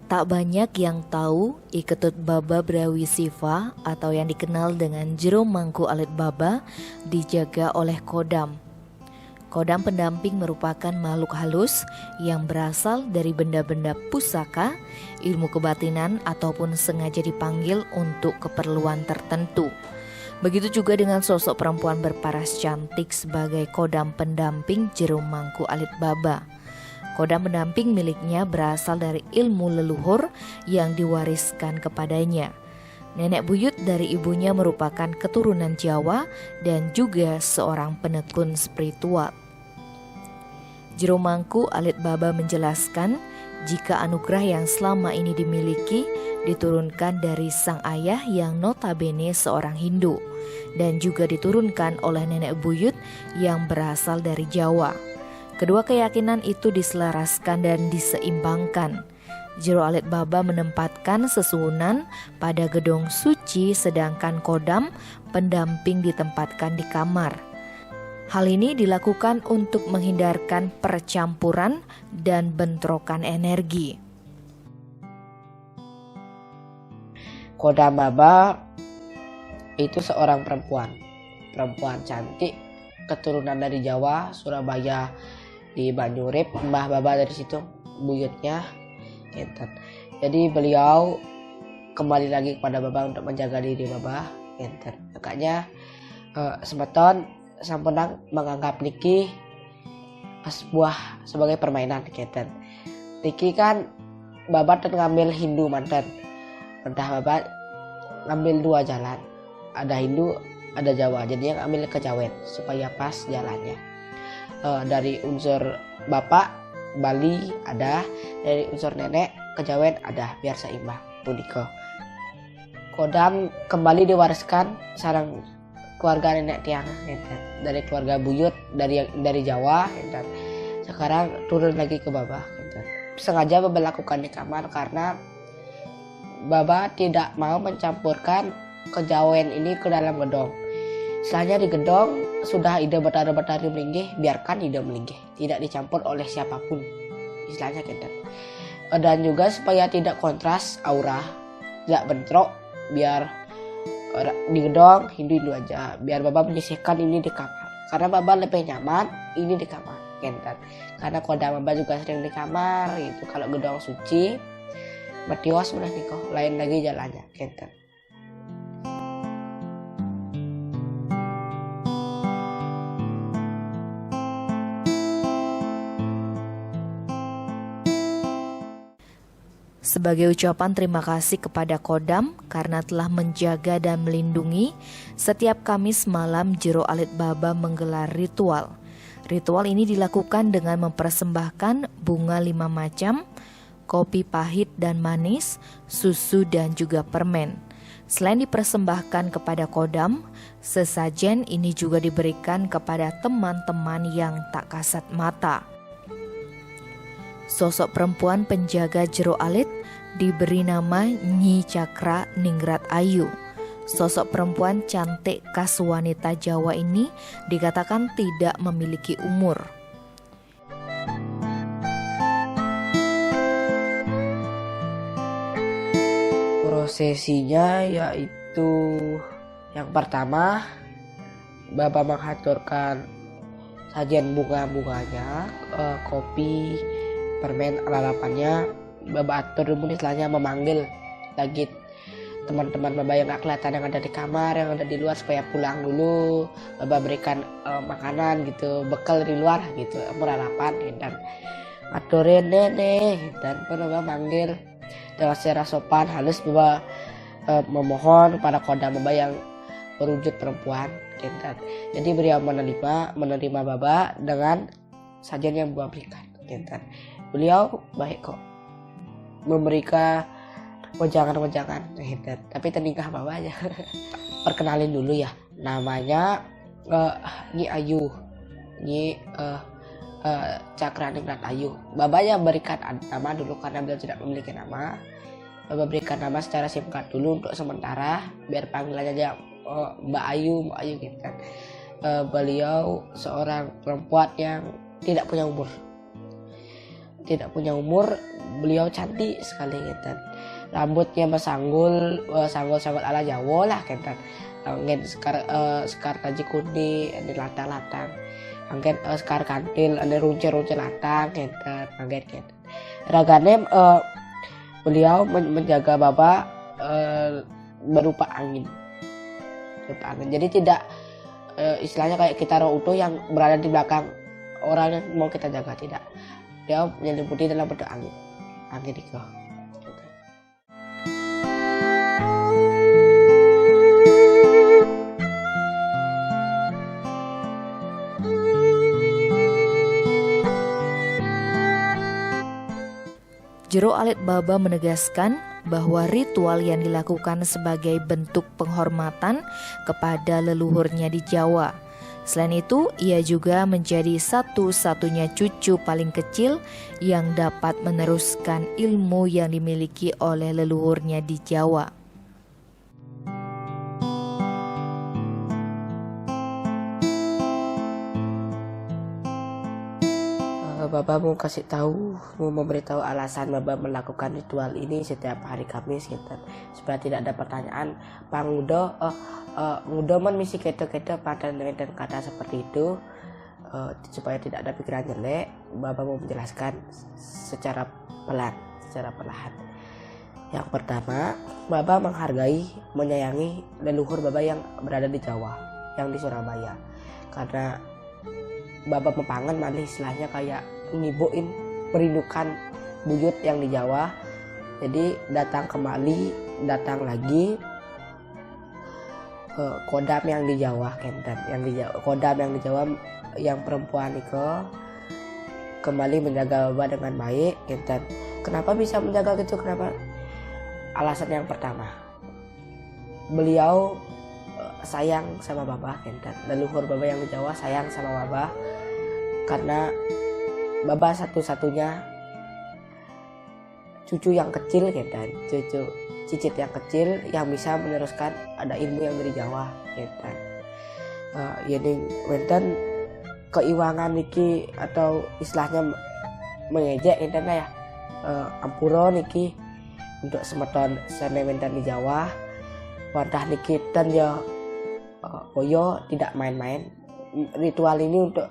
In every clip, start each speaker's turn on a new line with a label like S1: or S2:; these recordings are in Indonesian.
S1: Tak banyak yang tahu Iketut Baba Brawi Siva atau yang dikenal dengan Jero Mangku Alit Baba dijaga oleh Kodam. Kodam pendamping merupakan makhluk halus yang berasal dari benda-benda pusaka, ilmu kebatinan ataupun sengaja dipanggil untuk keperluan tertentu. Begitu juga dengan sosok perempuan berparas cantik sebagai kodam pendamping Jero Mangku Alit Baba. Kodam pendamping miliknya berasal dari ilmu leluhur yang diwariskan kepadanya. Nenek buyut dari ibunya merupakan keturunan Jawa dan juga seorang penekun spiritual. Jero Mangku Alit Baba menjelaskan jika anugerah yang selama ini dimiliki diturunkan dari sang ayah yang notabene seorang Hindu dan juga diturunkan oleh nenek buyut yang berasal dari Jawa. Kedua keyakinan itu diselaraskan dan diseimbangkan. Jero Alit Baba menempatkan sesuhunan pada gedung suci sedangkan kodam pendamping ditempatkan di kamar. Hal ini dilakukan untuk menghindarkan percampuran dan bentrokan energi.
S2: Kodam Baba itu seorang perempuan cantik, keturunan dari Jawa, Surabaya, di Banyurip. Mbah Baba dari situ buyutnya enten. Jadi beliau kembali lagi kepada Baba untuk menjaga diri Baba enten. Makanya semeton sampunang menganggap niki sebuah sebagai permainan enten. Niki kan Baba ngambil Hindu manten. Entah Baba ngambil dua jalan. Ada Hindu, ada Jawa. Jadi yang ambil kejawen supaya pas jalannya. Dari unsur bapak Bali ada, dari unsur nenek kejawen ada, biar seimbang punika. Kodam kembali diwariskan sarang keluarga nenek tiang dari keluarga buyut dari Jawa sekarang turun lagi ke Baba. Sengaja Baba lakukan di kamar karena Baba tidak mau mencampurkan kejawen ini ke dalam gedong. Setelahnya di gedong sudah ide betari-betari melinggih, biarkan ide melinggih, tidak dicampur oleh siapapun, istilahnya gitu. Dan juga supaya tidak kontras aura, tidak bentrok, biar di gedong Hindu aja, biar Baba menyisihkan ini di kamar. Karena Baba lebih nyaman ini di kamar, gitu. Karena kodam Baba juga sering di kamar, itu kalau gedong suci, betiwas udah niko, lain lagi jalannya, gitu.
S1: Sebagai ucapan terima kasih kepada Kodam karena telah menjaga dan melindungi, setiap Kamis malam Jero Alit Baba menggelar ritual. Ritual ini dilakukan dengan mempersembahkan bunga 5 macam, kopi pahit dan manis, susu dan juga permen. Selain dipersembahkan kepada Kodam, sesajen ini juga diberikan kepada teman-teman yang tak kasat mata. Sosok perempuan penjaga Jero Alit diberi nama Nyi Cakra Ningrat Ayu. Sosok perempuan cantik khas wanita Jawa ini dikatakan tidak memiliki umur.
S2: Prosesinya yaitu yang pertama Baba menghaturkan sajian bunga-bunganya, kopi, permen, lalapannya. Baba atur dulu istilahnya memanggil lagi teman-teman Baba yang gak kelihatan yang ada di kamar, yang ada di luar supaya pulang dulu. Baba berikan makanan gitu, bekal di luar gitu, perlalapan dan aturin nenek dan Baba manggil dengan secara sopan halus. Baba memohon kepada kodam Baba yang berwujud perempuan gitu. Jadi beliau menerima Baba dengan sajian yang Baba berikan gitu. Beliau baik kok memberikan wejangan-wejangan gitu. Tapi teningkah Baba aja. Perkenalin dulu ya, namanya Nyi Ayu, Nyi Cakra Ningrat Ayu. Baba yang berikan nama dulu karena beliau tidak memiliki nama. Baba berikan nama secara singkat dulu untuk sementara, biar panggilannya aja Mbak Ayu gitu kan. Beliau seorang perempuan yang tidak punya umur beliau cantik sekali gitu. Rambutnya bersanggul, sanggul-sanggul ala Jawa lah gitu. Angin sekar kaji kuning, ada latang-latang. Angin sekar kantil, ada runcir-runcir latang gitu. Angin gitu. Ragane beliau menjaga Baba berupa angin. Jadi tidak istilahnya kayak kita roh utuh yang berada di belakang orang yang mau kita jaga, tidak. Dia menyelimuti dalam bentuk angin itu.
S1: Jero Alit Baba menegaskan bahwa ritual yang dilakukan sebagai bentuk penghormatan kepada leluhurnya di Jawa. Selain itu, ia juga menjadi satu-satunya cucu paling kecil yang dapat meneruskan ilmu yang dimiliki oleh leluhurnya di Jawa.
S2: Baba mau kasih tahu, mau memberitahu alasan Baba melakukan ritual ini setiap hari Kamis gitu. Supaya tidak ada pertanyaan, Pang Udo, Udo man misi kete-kete padan dan kata seperti itu, supaya tidak ada pikiran jelek. Baba mau menjelaskan secara perlahan. Yang pertama, Baba menghargai, menyayangi leluhur Baba yang berada di Jawa, yang di Surabaya. Karena Baba Mepangan mana istilahnya kayak ngibuin, merindukan buyut yang di Jawa. Jadi datang kembali, datang lagi kodam yang di Jawa kenten, kodam yang di Jawa yang perempuan itu kembali menjaga Baba dengan baik kenten. Kenapa bisa menjaga gitu? Kenapa? Alasan yang pertama, beliau sayang sama Baba kenten. Leluhur Baba yang di Jawa sayang sama Baba karena Baba satu-satunya cucu yang kecil kenten, cucu cicit yang kecil yang bisa meneruskan ada ilmu yang dari Jawa kenten. Jadi kenten keiwangan niki atau istilahnya mengejek kenten ya, ampura niki untuk semeton sene wenten di Jawa. Wantah niki ten ya koyo tidak main-main. Ritual ini untuk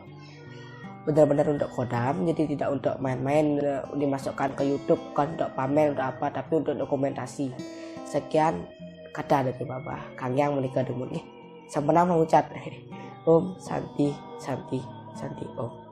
S2: benar-benar untuk kodam, jadi tidak untuk main-main dimasukkan ke YouTube, bukan untuk pamer untuk apa, tapi untuk dokumentasi. Sekian kata dari Baba Kang Yang menikah demun sampena mengucap Om Santi Santi Santi Om.